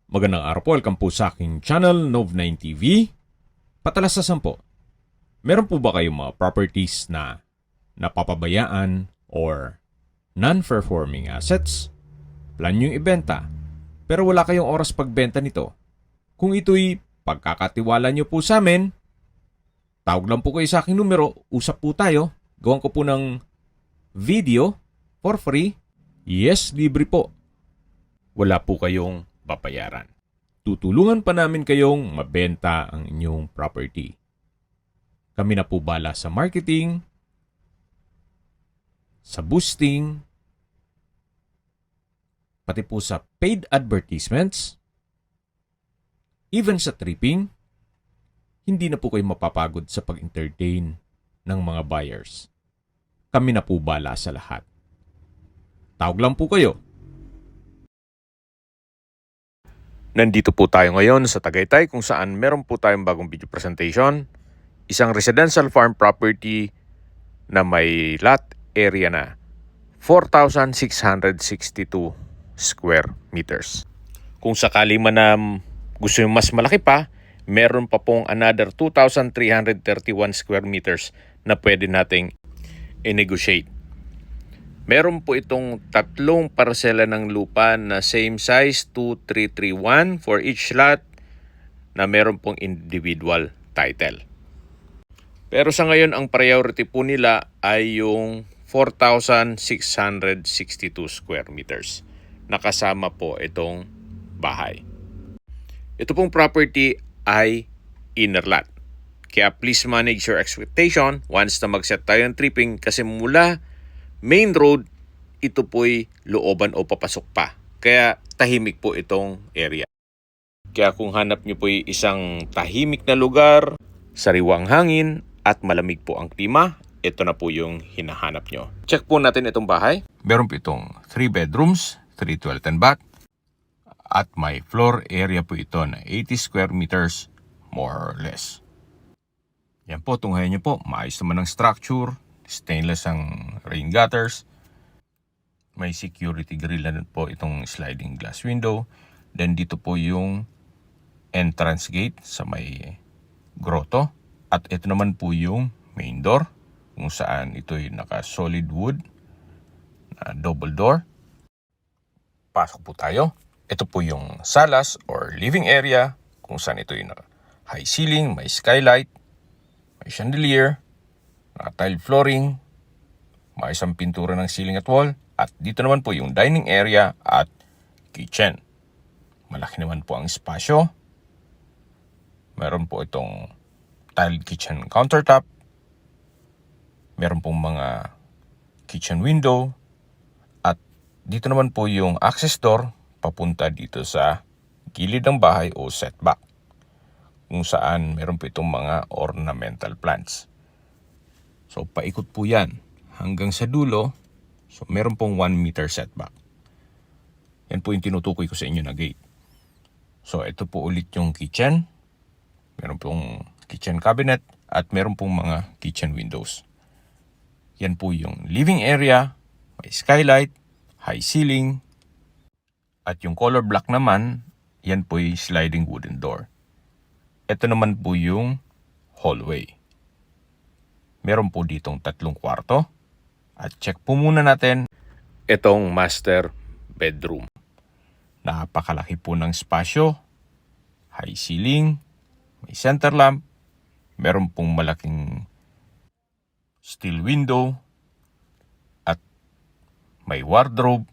Magandang araw po, welcome po sa aking channel, Nov9 TV. Patalasasan po, meron po ba kayong mga properties na napapabayaan or non-performing assets? Plan nyo ibenta, pero wala kayong oras pagbenta nito. Kung ito'y pagkakatiwala nyo po sa amin, tawag lang po kayo sa aking numero, usap po tayo, gawan ko po ng video for free. Yes, libre po. Wala po kayong babayaran. Tutulungan pa namin kayong mabenta ang inyong property. Kami na po bala sa marketing, sa boosting, pati po sa paid advertisements, even sa tripping. Hindi na po kayo mapapagod sa pag-entertain ng mga buyers. Kami na po bala sa lahat. Tawag lang po kayo. Nandito po tayo ngayon sa Tagaytay kung saan meron po tayong bagong video presentation. Isang residential farm property na may lot area na 4,662 square meters. Kung sakali man na gusto yung mas malaki pa, meron pa pong another 2,331 square meters na pwede nating i-negotiate. Meron po itong tatlong parsela ng lupa na same size 2331 for each lot na meron pong individual title. Pero sa ngayon ang priority po nila ay yung 4,662 square meters. Nakasama po itong bahay. Ito pong property ay inner lot. Kaya please manage your expectation once na mag-set tayo ng tripping kasi mula main road, ito po'y looban o papasok pa. Kaya tahimik po itong area. Kaya kung hanap nyo po'y isang tahimik na lugar, sariwang hangin at malamig po ang klima, ito na po yung hinahanap nyo. Check po natin itong bahay. Meron po itong 3 bedrooms, 3 toilet and bath. At may floor area po ito na 80 square meters more or less. Yan po, tunghayan nyo po. Maayos naman ang structure. Stainless ang rain gutters. May security grill na po itong sliding glass window. Then dito po yung entrance gate sa may grotto. At ito naman po yung main door kung saan ito'y naka solid wood na double door. Pasok po tayo. Ito po yung salas or living area kung saan ito'y naka high ceiling, may skylight, may chandelier, tile flooring, may isang pintura ng ceiling at wall, at dito naman po yung dining area at kitchen. Malaki naman po ang espasyo. Meron po itong tiled kitchen countertop. Meron pong mga kitchen window. At dito naman po yung access door papunta dito sa gilid ng bahay o setback. Kung saan meron po itong mga ornamental plants. So, paikot po yan hanggang sa dulo. So, meron pong 1 meter setback. Yan po yung tinutukoy ko sa inyo na gate. So, ito po ulit yung kitchen. Meron pong kitchen cabinet at meron pong mga kitchen windows. Yan po yung living area. May skylight, high ceiling. At yung color black naman, yan po yung sliding wooden door. Ito naman po yung hallway. Meron po ditong 3 kwarto. At check po muna natin itong master bedroom. Napakalaki po ng spasyo. High ceiling. May center lamp. Meron pong malaking steel window. At may wardrobe.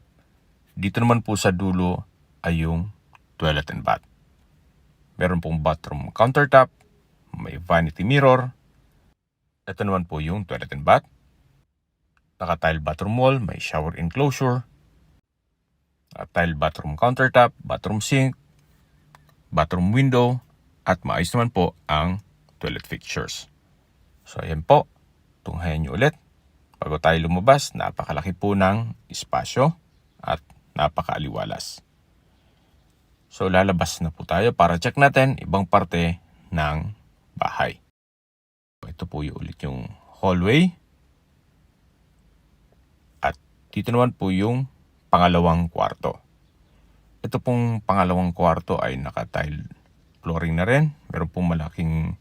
Dito naman po sa dulo ay yung toilet and bath. Meron pong bathroom countertop. May vanity mirror. Ito naman po yung toilet and bath. Naka-tile bathroom wall, may shower enclosure. Tile bathroom countertop, bathroom sink, bathroom window, at maayos naman po ang toilet fixtures. So ayan po, tunghayan nyo ulit. Bago tayo lumabas, napakalaki po ng espasyo at napakaaliwalas. So lalabas na po tayo para check natin ibang parte ng bahay. Ito po yung ulit yung hallway. At dito naman po yung pangalawang kwarto. Ito pong pangalawang kwarto ay naka-tile flooring na rin. Meron pong malaking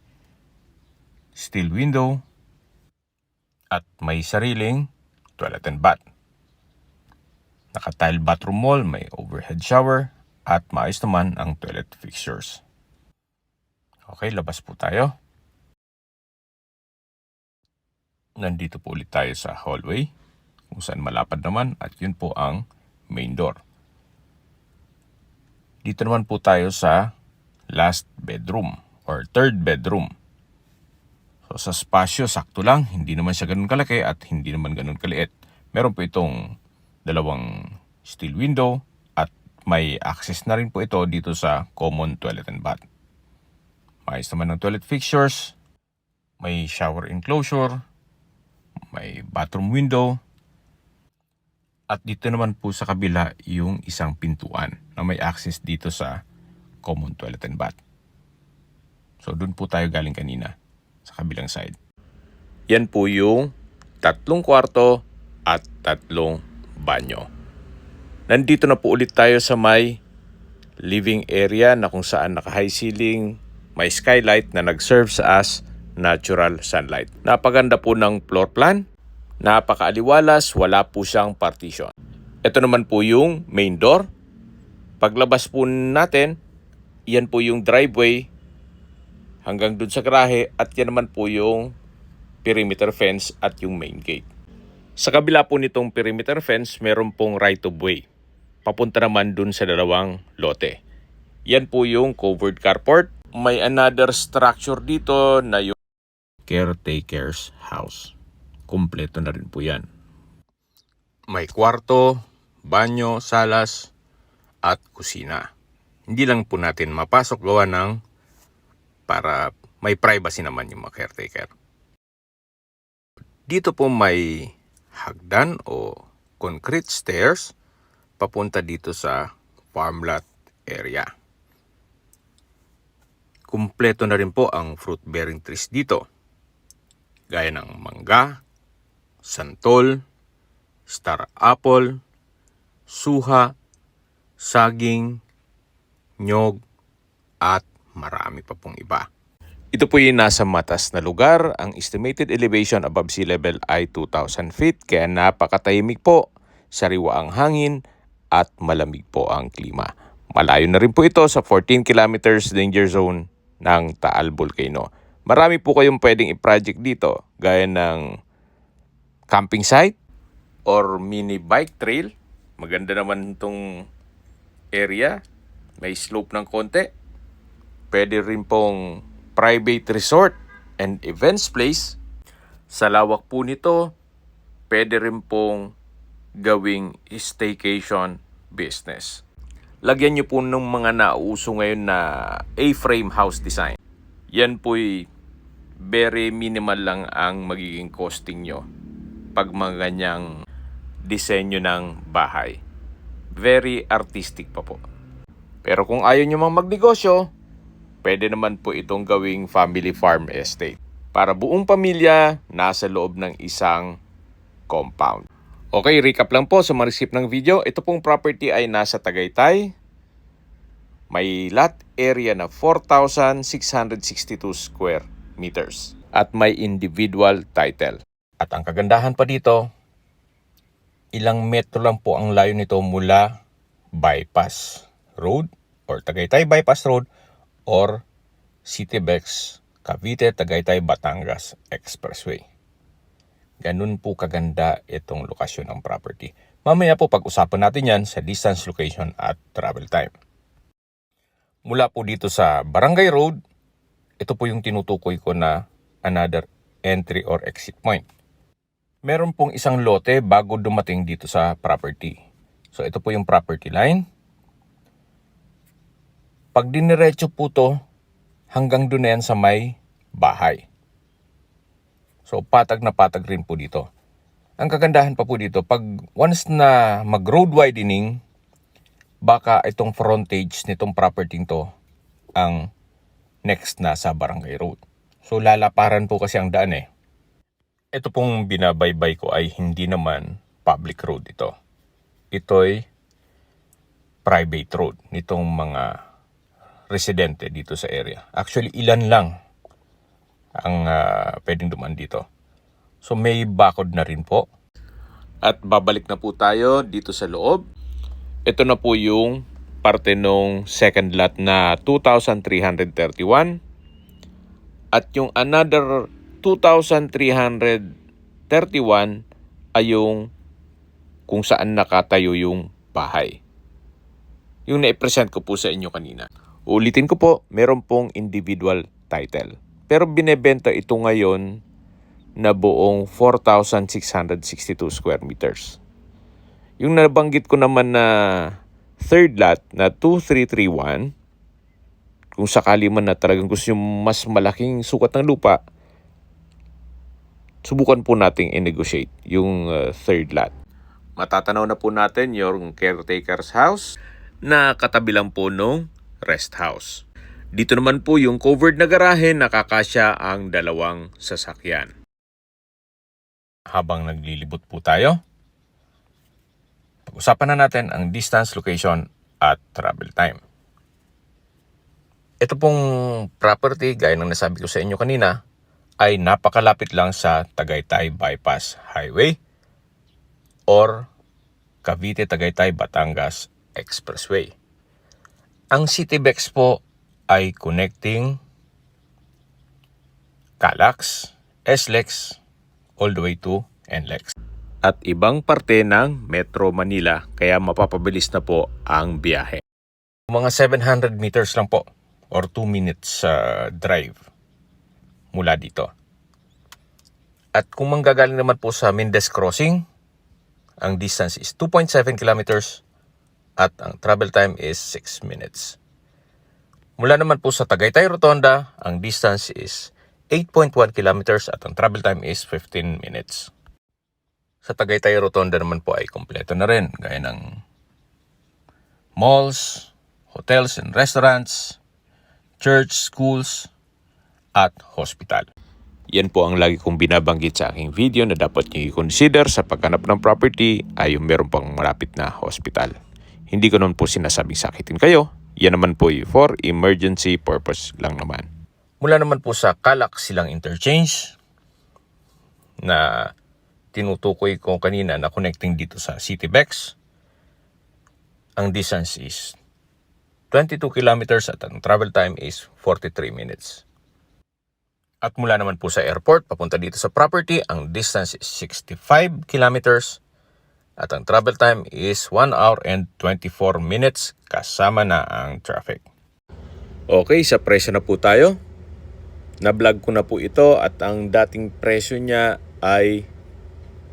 steel window at may sariling toilet and bath. Naka-tile bathroom wall, may overhead shower at maayos naman ang toilet fixtures. Okay, labas po tayo. Nandito po ulit tayo sa hallway kung saan malapad naman at yun po ang main door. Dito naman po tayo sa last bedroom or third bedroom. So sa spasyo, sakto lang. Hindi naman siya ganun kalaki at hindi naman ganun kaliit. Meron po itong dalawang steel window at may access na rin po ito dito sa common toilet and bath. Maayos naman ng toilet fixtures. May shower enclosure. May bathroom window. At dito naman po sa kabila yung isang pintuan na may access dito sa common toilet and bath. So doon po tayo galing kanina sa kabilang side. Yan po yung 3 kwarto at 3 banyo. Nandito na po ulit tayo sa may living area na kung saan naka-high ceiling, may skylight na nag-serves as natural sunlight. Napaganda po ng floor plan. Napakaaliwalas, wala po siyang partition. Ito naman po yung main door. Paglabas po natin, yan po yung driveway hanggang dun sa garahe at yan naman po yung perimeter fence at yung main gate. Sa kabila po nitong perimeter fence, meron pong right of way. Papunta naman dun sa dalawang lote. Yan po yung covered carport. May another structure dito na yung caretaker's house. Kompleto na rin po yan. May kwarto, banyo, salas, at kusina. Hindi lang po natin mapasok gawa ng para may privacy naman yung mga caretaker. Dito po may hagdan o concrete stairs papunta dito sa farmlot area. Kumpleto na rin po ang fruit-bearing trees dito. Gaya ng mangga, santol, star apple, suha, saging, nyog, at marami pa pong iba. Ito po yung nasa matas na lugar. Ang estimated elevation above sea level ay 2,000 feet kaya napakatahimik po, sariwa ang hangin at malamig po ang klima. Malayo na rin po ito sa 14 kilometers danger zone ng Taal Volcano. Marami po kayong pwedeng i-project dito gaya ng camping site or mini bike trail. Maganda naman itong area. May slope ng konti. Pwede rin pong private resort and events place. Sa lawak po nito, pwede rin pong gawing staycation business. Lagyan nyo po ng mga nauuso ngayon na A-frame house design. Yan po'y very minimal lang ang magiging costing nyo pag mga ganyang disenyo ng bahay. Very artistic pa po. Pero kung ayaw nyo mang magnegosyo, pwede naman po itong gawing family farm estate. Para buong pamilya nasa loob ng isang compound. Okay, recap lang po sa mga ng video. Ito pong property ay nasa Tagaytay. May lot area na 4,662 square meters. At may individual title. At ang kagandahan pa dito, ilang metro lang po ang layo nito mula Bypass Road or Tagaytay Bypass Road or Citibex Cavite Tagaytay Batangas Expressway. Ganun po kaganda itong lokasyon ng property. Mamaya po pag-usapan natin yan sa distance, location at travel time. Mula po dito sa Barangay Road, ito po yung tinutukoy ko na another entry or exit point. Meron pong isang lote bago dumating dito sa property. So ito po yung property line. Pag diniretso po to, hanggang doon na yan sa may bahay. So patag na patag rin po dito. Ang kagandahan pa po dito, pag once na mag-road widening, baka itong frontage nitong property to ang next na sa Barangay Road. So lalaparan po kasi ang daan eh. Ito pong binabaybay ko ay hindi naman public road ito. Ito'y private road nitong mga residente dito sa area. Actually, ilan lang ang pwedeng dumaan dito. So may bakod na rin po. At babalik na po tayo dito sa loob. Ito na po yung parte nung second lot na 2,331. At yung another 2,331 ay yung kung saan nakatayo yung bahay. Yung na-present ko po sa inyo kanina. Ulitin ko po, meron pong individual title. Pero binebenta ito ngayon na buong 4,662 square meters. Yung nabanggit ko naman na third lot na 2,331, kung sakali man na talagang gusto yung mas malaking sukat ng lupa, subukan po nating i-negotiate yung third lot. Matatanaw na po natin yung caretaker's house na katabi lang po nung rest house. Dito naman po yung covered na garahe, nakakasya ang dalawang sasakyan. Habang naglilibot po tayo, pag-usapan na natin ang distance, location at travel time. Ito pong property, gaya ng nasabi ko sa inyo kanina, ay napakalapit lang sa Tagaytay Bypass Highway or Cavite-Tagaytay-Batangas Expressway. Ang CityBex po ay connecting Calax, SLEX, all the way to NLEX. At ibang parte ng Metro Manila, kaya mapapabilis na po ang biyahe. Mga 700 meters lang po or 2 minutes drive mula dito. At kung manggagaling naman po sa Mendez Crossing, ang distance is 2.7 kilometers at ang travel time is 6 minutes. Mula naman po sa Tagaytay Rotonda, ang distance is 8.1 kilometers at ang travel time is 15 minutes. Sa Tagaytay Rotonda naman po ay kompleto na rin, gaya ng malls, hotels and restaurants, church, schools, at hospital. Yan po ang lagi kong binabanggit sa aking video na dapat nyo i-consider sa paghanap ng property ay yung meron pang malapit na hospital. Hindi ko naman po sinasabing sakitin kayo. Yan naman po for emergency purpose lang naman. Mula naman po sa Calax Silang Interchange na tinutukoy ko kanina na connecting dito sa CityBex, ang distance is 22 kilometers at ang travel time is 43 minutes. At mula naman po sa airport, papunta dito sa property, ang distance is 65 kilometers at ang travel time is 1 hour and 24 minutes kasama na ang traffic. Okay, sa presyo na po tayo. Na-vlog ko na po ito at ang dating presyo niya ay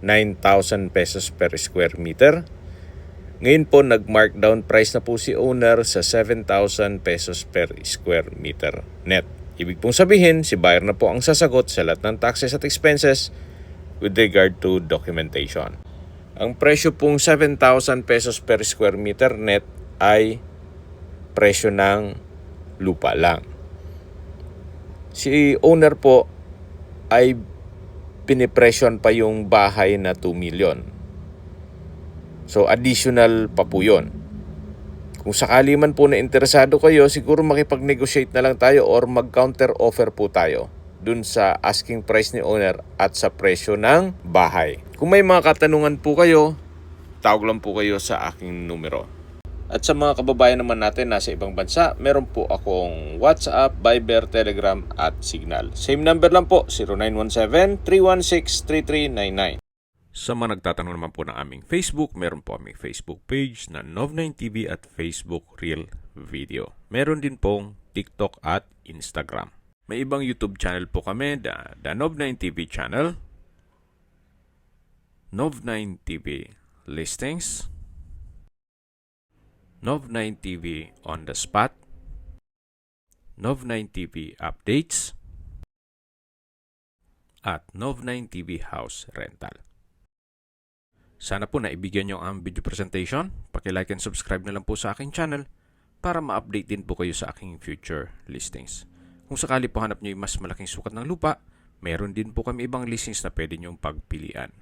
9,000 pesos per square meter. Ngayon po, nag-markdown price na po si owner sa 7,000 pesos per square meter net. Ibig pong sabihin, si buyer na po ang sasagot sa lahat ng taxes at expenses with regard to documentation. Ang presyo pong 7,000 pesos per square meter net ay presyo ng lupa lang. Si owner po ay pinipresyon pa yung bahay na 2 million. So additional pa po yun. Kung sakali man po na interesado kayo, siguro makipag-negotiate na lang tayo or mag-counter offer po tayo dun sa asking price ni owner at sa presyo ng bahay. Kung may mga katanungan po kayo, tawag lang po kayo sa aking numero. At sa mga kababayan naman natin nasa ibang bansa, meron po akong WhatsApp, Viber, Telegram at Signal. Same number lang po, 0917-316-3399. Sa mga nagtatanong naman po ng aming Facebook, meron po aming Facebook page na Nov9TV at Facebook Real Video. Meron din pong TikTok at Instagram. May ibang YouTube channel po kami, the Nov9TV channel, Nov9TV Listings, Nov9TV On The Spot, Nov9TV Updates, at Nov9TV House Rental. Sana po naibigyan nyo ang video presentation. Paki-like and subscribe na lang po sa aking channel para ma-update din po kayo sa aking future listings. Kung sakali po hanap nyo yung mas malaking sukat ng lupa, meron din po kami ibang listings na pwede nyong pagpilian.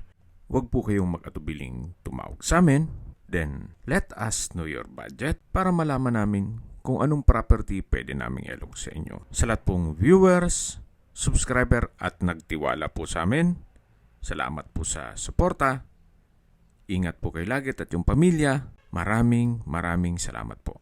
Huwag po kayong mag-atubiling tumawag sa amin Then, let us know your budget para malaman namin kung anong property pwede naming ilog sa inyo. Sa lahat pong viewers, subscriber at nagtiwala po sa amin, salamat po sa suporta. Ingat po kayo lagi at yung pamilya. Maraming salamat po.